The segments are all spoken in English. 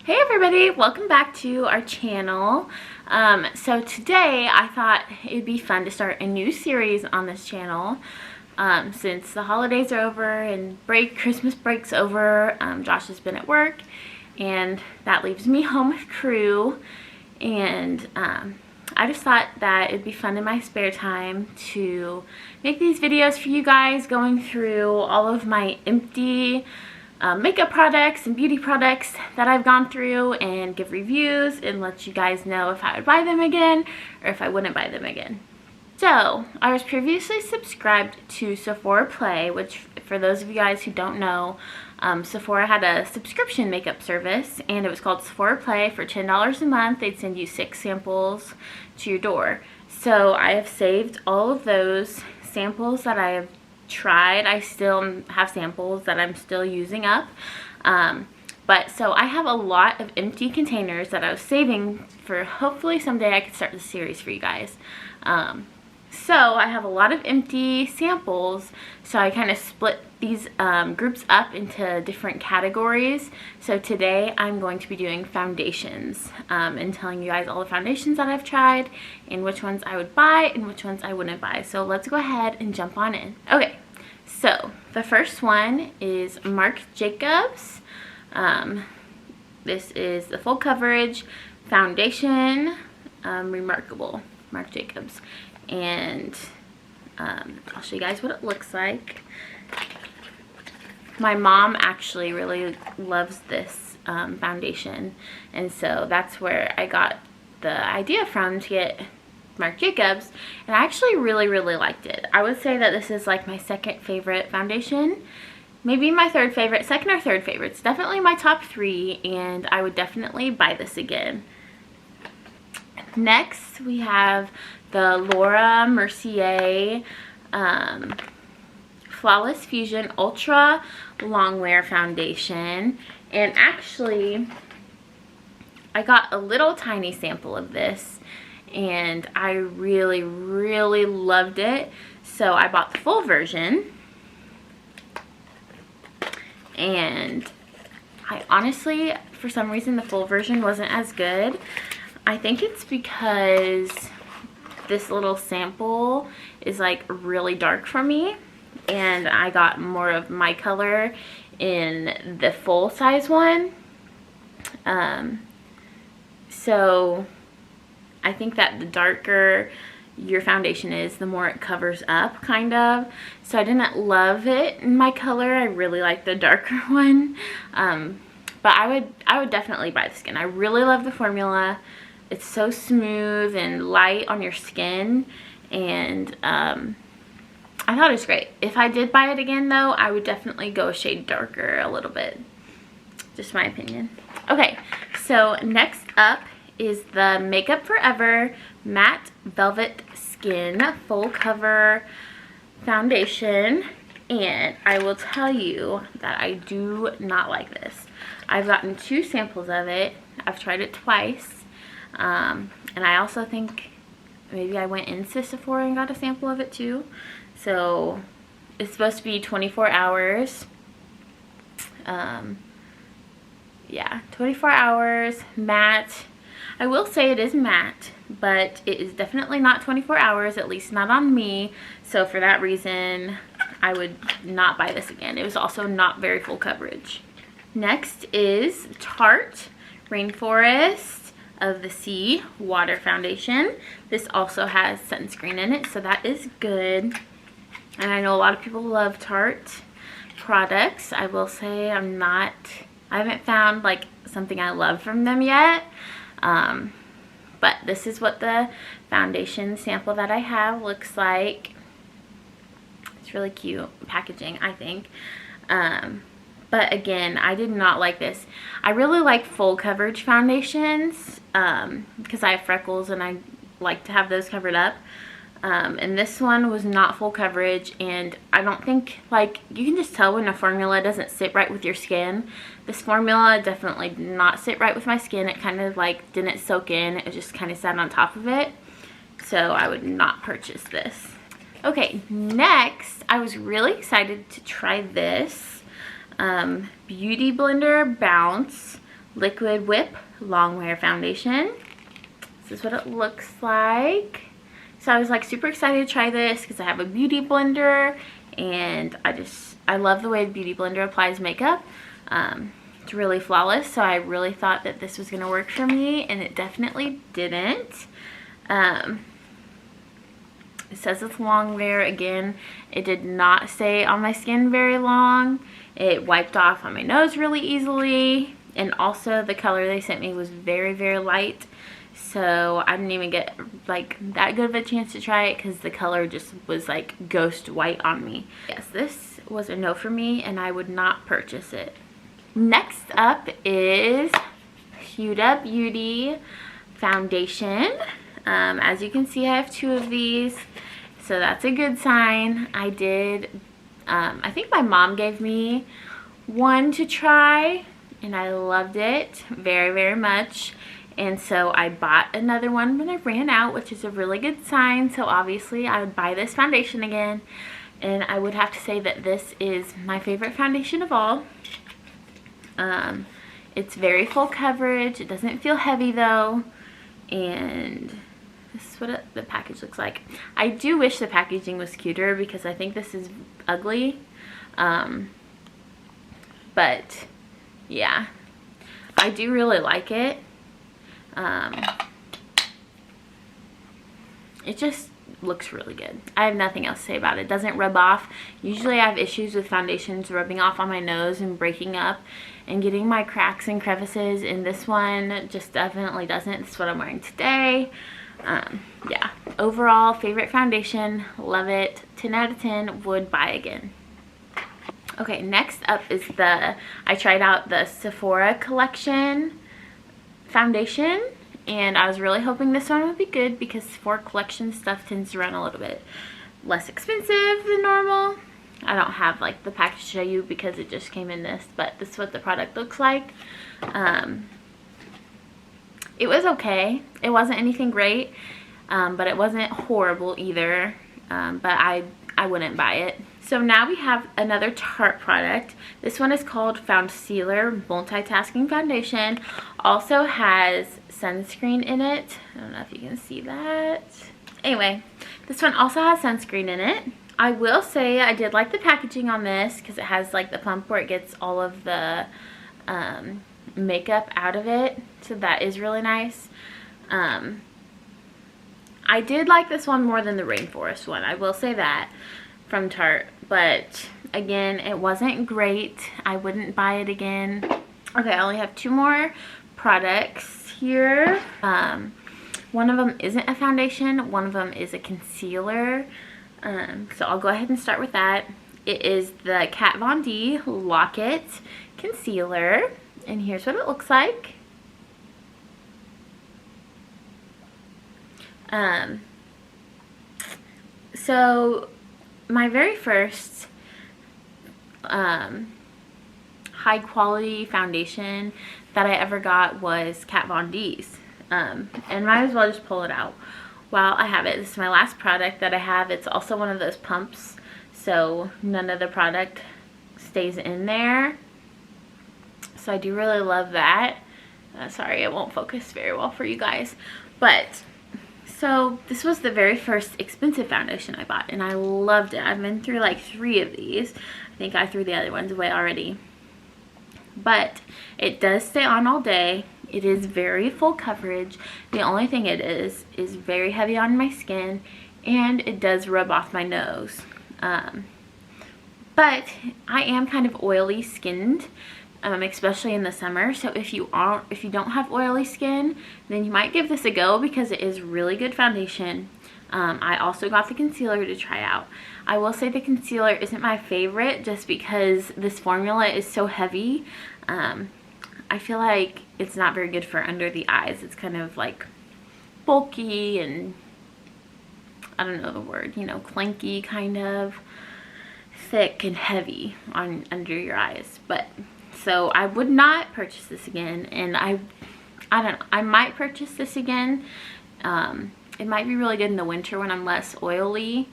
Hey everybody, welcome back to our channel. So today I thought it'd be fun to start a new series on this channel. Since the holidays are over and Christmas break's over, Josh has been at work and that leaves me home with crew, and I just thought that it'd be fun in my spare time to make these videos for you guys, going through all of my empty makeup products and beauty products that I've gone through and give reviews and let you guys know if I would buy them again or if I wouldn't buy them again. So I was previously subscribed to Sephora Play, which for those of you guys who don't know, Sephora had a subscription makeup service and it was called Sephora Play. For $10 a month they'd send you 6 samples to your door. So I have saved all of those samples that I have tried. I still have samples that I'm still using up, but so I have a lot of empty containers that I was saving for hopefully someday I could start the series for you guys. So I have a lot of empty samples, so I kind of split these groups up into different categories. So today I'm going to be doing foundations and telling you guys all the foundations that I've tried and which ones I would buy and which ones I wouldn't buy. So let's go ahead and jump on in. Okay, so the first one is Marc Jacobs. This is the full coverage foundation, Remarkable, Marc Jacobs. And I'll show you guys what it looks like. My mom actually really loves this foundation, and so that's where I got the idea from to get Marc Jacobs, and I actually really liked it. I would say that this is like my second favorite foundation, maybe my third favorite, second or third favorite. It's definitely my top 3, and I would definitely buy this again. Next we have the Laura Mercier Flawless Fusion Ultra Longwear Foundation, and actually I got a little tiny sample of this and I really loved it, so I bought the full version. And I honestly, for some reason, the full version wasn't as good. I think it's because this little sample is like really dark for me, and I got more of my color in the full size one. So I think that the darker your foundation is, the more it covers up, kind of. So I didn't love it in my color. I really like the darker one. But I would definitely buy this again. I really love the formula. It's so smooth and light on your skin, and I thought it was great. If I did buy it again though, I would definitely go a shade darker a little bit. Just my opinion. Okay, so next up is the Makeup Forever Matte Velvet Skin Full Cover Foundation, and I will tell you that I do not like this. I've gotten 2 samples of it. I've tried it twice. And I also think maybe I went into Sephora and got a sample of it too. So it's supposed to be 24 hours. Yeah, 24 hours, matte. I will say it is matte, but it is definitely not 24 hours, at least not on me. So for that reason, I would not buy this again. It was also not very full coverage. Next is Tarte Rainforest of the Sea Water Foundation. This also has sunscreen in it, so that is good. And I know a lot of people love Tarte products. I will say I haven't found like something I love from them yet. But this is what the foundation sample that I have looks like. It's really cute packaging, I think. But again, I did not like this. I really like full coverage foundations because I have freckles and I like to have those covered up. And this one was not full coverage, and I don't think, like, you can just tell when a formula doesn't sit right with your skin. This formula definitely did not sit right with my skin. It kind of like didn't soak in. It just kind of sat on top of it. So I would not purchase this. Okay, next, I was really excited to try this Beauty Blender Bounce Liquid Whip Long Wear Foundation. This is what it looks like. So I was like super excited to try this because I have a beauty blender, and I love the way the beauty blender applies makeup. It's really flawless, so I really thought that this was going to work for me, and it definitely didn't. It says it's long wear. Again, it did not stay on my skin very long. It wiped off on my nose really easily, and also the color they sent me was very, very light. So I didn't even get like that good of a chance to try it because the color just was like ghost white on me. Yes, this was a no for me, and I would not purchase it. Next up is Huda Beauty foundation. As you can see, I have 2 of these, so that's a good sign. I think my mom gave me one to try, and I loved it very, very much. And so I bought another one when I ran out, which is a really good sign. So obviously I would buy this foundation again. And I would have to say that this is my favorite foundation of all. It's very full coverage. It doesn't feel heavy though. And this is what the package looks like. I do wish the packaging was cuter because I think this is ugly. But yeah, I do really like it. It just looks really good. I have nothing else to say about it. It doesn't rub off. Usually I have issues with foundations rubbing off on my nose and breaking up and getting my cracks and crevices, and this one just definitely doesn't. This is what I'm wearing today. Yeah, overall favorite foundation, love it, 10 out of 10, would buy again. Okay, next up is I tried out the Sephora collection foundation, and I was really hoping this one would be good because Sephora collection stuff tends to run a little bit less expensive than normal. I don't have like the package to show you because it just came in this, but this is what the product looks like. It was okay. It wasn't anything great, but it wasn't horrible either, but I wouldn't buy it. So now we have another Tarte product. This one is called Foundsealer Multitasking Foundation. Also has sunscreen in it. I don't know if you can see that. Anyway, this one also has sunscreen in it. I will say I did like the packaging on this because it has like the pump where it gets all of the makeup out of it. So that is really nice. I did like this one more than the Rainforest one. I will say that from Tarte. But again, it wasn't great. I wouldn't buy it again. Okay, I only have 2 more products here. One of them isn't a foundation. One of them is a concealer. So I'll go ahead and start with that. It is the Kat Von D Lock-It Concealer. And here's what it looks like. So my very first high quality foundation that I ever got was Kat Von D's. And might as well just pull it out while I have it. This is my last product that I have. It's also one of those pumps, so none of the product stays in there. So I do really love that. Sorry, it won't focus very well for you guys. But so this was the very first expensive foundation I bought, and I loved it. I've been through like 3 of these. I think I threw the other ones away already. But it does stay on all day. It is very full coverage. The only thing it is very heavy on my skin, and it does rub off my nose. But I am kind of oily skinned, especially in the summer. So if you don't have oily skin, then you might give this a go because it is really good foundation. I also got the concealer to try out. I will say the concealer isn't my favorite just because this formula is so heavy. I feel like it's not very good for under the eyes. It's kind of like bulky and, I don't know the word, you know, clanky, kind of thick and heavy on under your eyes. But so I would not purchase this again, and I don't know, I might purchase this again. It might be really good in the winter when I'm less oily,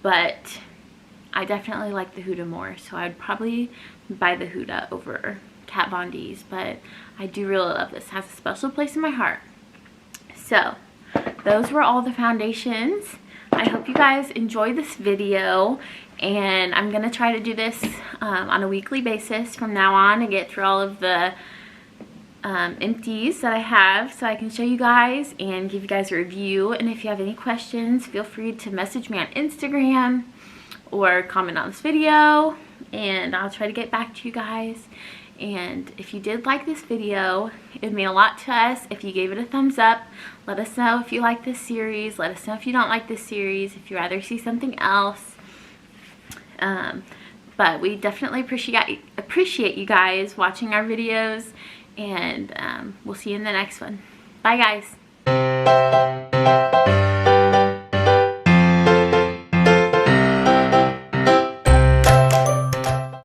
but I definitely like the Huda more, so I'd probably buy the Huda over Kat Von D's, but I do really love this. It has a special place in my heart. So those were all the foundations. I hope you guys enjoyed this video, and I'm gonna try to do this on a weekly basis from now on and get through all of the empties that I have so I can show you guys and give you guys a review. And if you have any questions, feel free to message me on Instagram or comment on this video, and I'll try to get back to you guys. And if you did like this video, it would mean a lot to us if you gave it a thumbs up. Let us know if you like this series. Let us know if you don't like this series, if you'd rather see something else. But we definitely appreciate you guys watching our videos, and we'll see you in the next one. Bye, guys.